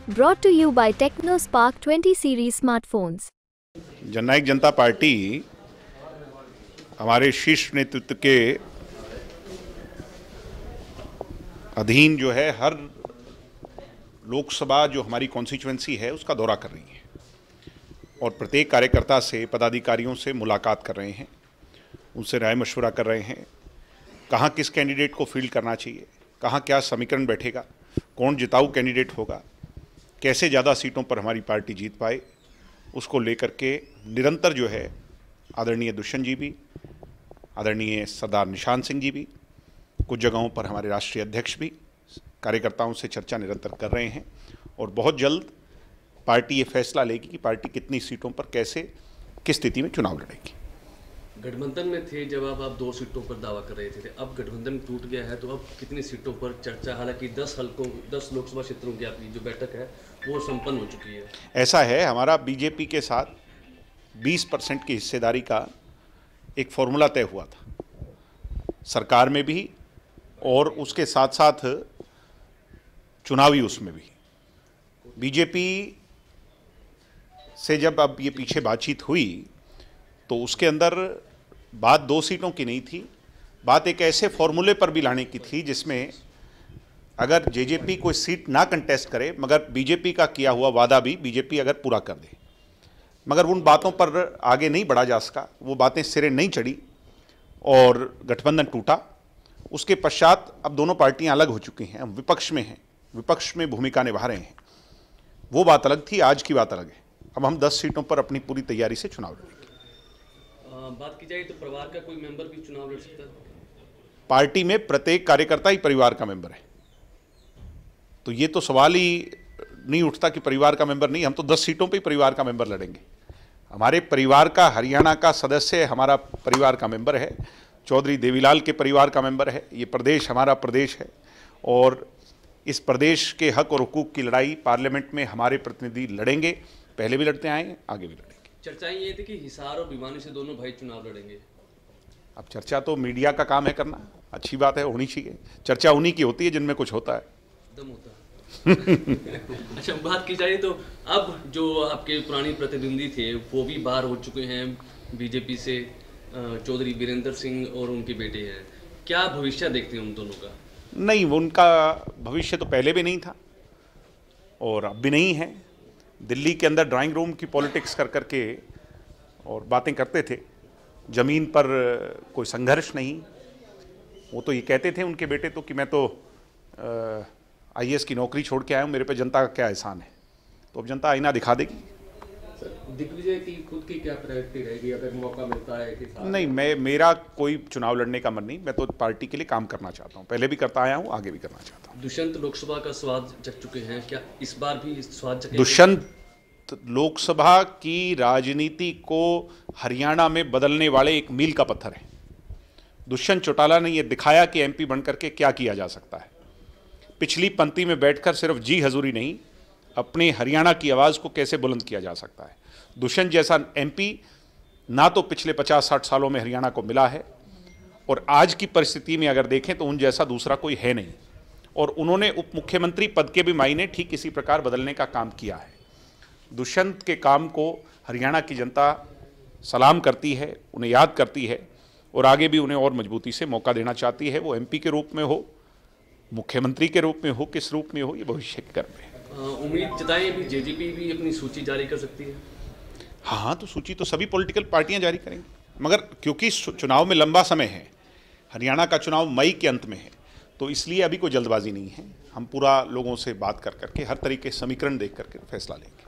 Brought to you by TechnoSpark 20 series smartphones. Jannayak Janata party हमारे शीर्ष नेतृत्व के अधीन जो है हर लोकसभा जो हमारी कॉन्स्टिट्यूएंसी है उसका दौरा कर रही है और प्रत्येक कार्यकर्ता से पदाधिकारियों से मुलाकात कर रहे हैं, उनसे राय मशवरा कर रहे हैं, कहाँ किस कैंडिडेट को फील्ड करना चाहिए, कहाँ क्या समीकरण बैठेगा, कौन जिताऊ कैंडिडेट होगा, कैसे ज़्यादा सीटों पर हमारी पार्टी जीत पाए, उसको लेकर के निरंतर जो है आदरणीय दुष्यंत जी भी, आदरणीय सरदार निशान सिंह जी भी, कुछ जगहों पर हमारे राष्ट्रीय अध्यक्ष भी कार्यकर्ताओं से चर्चा निरंतर कर रहे हैं और बहुत जल्द पार्टी ये फैसला लेगी कि पार्टी कितनी सीटों पर कैसे किस स्थिति में चुनाव लड़ेगी। गठबंधन में थे जब आप 2 सीटों पर दावा कर रहे थे, अब गठबंधन टूट गया है तो अब कितनी सीटों पर चर्चा, हालांकि 10 लोकसभा क्षेत्रों की आपकी जो बैठक है वो संपन्न हो चुकी है। ऐसा है, हमारा बीजेपी के साथ 20% की हिस्सेदारी का एक फॉर्मूला तय हुआ था सरकार में भी और उसके साथ साथ चुनावी उसमें भी। बीजेपी से जब अब ये पीछे बातचीत हुई तो उसके अंदर बात 2 सीटों की नहीं थी, बात एक ऐसे फॉर्मूले पर भी लाने की थी जिसमें अगर जेजेपी कोई सीट ना कंटेस्ट करे मगर बीजेपी का किया हुआ वादा भी बीजेपी अगर पूरा कर दे, मगर उन बातों पर आगे नहीं बढ़ा जा सका, वो बातें सिरे नहीं चढ़ी और गठबंधन टूटा। उसके पश्चात अब दोनों पार्टियां अलग हो चुकी हैं, हम विपक्ष में हैं, विपक्ष में भूमिका निभा रहे हैं। वो बात अलग थी, आज की बात अलग है। अब हम 10 सीटों पर अपनी पूरी तैयारी से चुनाव लड़ेंगे। बात की जाए तो परिवार का कोई मेंबर भी चुनाव लड़ सकता है? पार्टी में प्रत्येक कार्यकर्ता ही परिवार का मेंबर है, तो ये तो सवाल ही नहीं उठता कि परिवार का मेंबर नहीं। हम तो 10 सीटों पे ही परिवार का मेंबर लड़ेंगे। हमारे परिवार का हरियाणा का सदस्य हमारा परिवार का मेंबर है, चौधरी देवीलाल के परिवार का मेंबर है। ये प्रदेश हमारा प्रदेश है और इस प्रदेश के हक और हुकूक की लड़ाई पार्लियामेंट में हमारे प्रतिनिधि लड़ेंगे, पहले भी लड़ते आए, आगे भी लड़ेंगे। चर्चाएं ये थी कि हिसार और भिवानी से दोनों भाई चुनाव लड़ेंगे। अब चर्चा तो मीडिया का काम है करना, अच्छी बात है, होनी चाहिए। चर्चा उन्हीं की होती है जिनमें कुछ होता है, दम होता है। अच्छा, बात की जाए तो अब जो आपके पुरानी प्रतिद्वंदी थे वो भी बाहर हो चुके हैं बीजेपी से, चौधरी वीरेंद्र सिंह और उनके बेटे हैं। क्या भविष्य देखते हैं उन दोनों का? नहीं, उनका भविष्य तो पहले भी नहीं था और अब भी नहीं है। दिल्ली के अंदर ड्राइंग रूम की पॉलिटिक्स कर करके और बातें करते थे, ज़मीन पर कोई संघर्ष नहीं। वो तो ये कहते थे उनके बेटे तो कि मैं तो आईएएस की नौकरी छोड़ के आया हूँ, मेरे पे जनता का क्या एहसान है। तो अब जनता आईना दिखा देगी। दिग्विजय की खुद की क्या प्रायोरिटी रहेगी अगर मौका मिलता है कि नहीं, मेरा कोई चुनाव लड़ने का मन नहीं। मैं तो पार्टी के लिए काम करना चाहता हूँ, पहले भी करता आया हूँ, आगे भी करना चाहता हूँ। दुष्यंत लोकसभा का स्वाद चख चुके हैं, क्या इस बार भी स्वाद चखेंगे? दुष्यंत लोकसभा की राजनीति को हरियाणा में बदलने वाले एक मील का पत्थर है। दुष्यंत चौटाला ने यह दिखाया कि एमपी बनकर के क्या किया जा सकता है। पिछली पंक्ति में बैठकर सिर्फ जी हजूरी नहीं, अपने हरियाणा की आवाज़ को कैसे बुलंद किया जा सकता है। दुष्यंत जैसा एमपी ना तो पिछले 50-60 सालों में हरियाणा को मिला है और आज की परिस्थिति में अगर देखें तो उन जैसा दूसरा कोई है नहीं। और उन्होंने उप मुख्यमंत्री पद के भी मायने ठीक इसी प्रकार बदलने का काम किया है। दुष्यंत के काम को हरियाणा की जनता सलाम करती है, उन्हें याद करती है और आगे भी उन्हें और मजबूती से मौका देना चाहती है। वो एमपी के रूप में हो, मुख्यमंत्री के रूप में हो, किस रूप में हो, ये भविष्य के कर्म है। उम्मीद जताएं भी जेजेपी भी अपनी सूची जारी कर सकती है? हाँ, तो सूची तो सभी पॉलिटिकल पार्टियां जारी करेंगी, मगर क्योंकि चुनाव में लंबा समय है, हरियाणा का चुनाव मई के अंत में है, तो इसलिए अभी कोई जल्दबाजी नहीं है। हम पूरा लोगों से बात कर करके हर तरीके समीकरण देख करके फैसला लेंगे।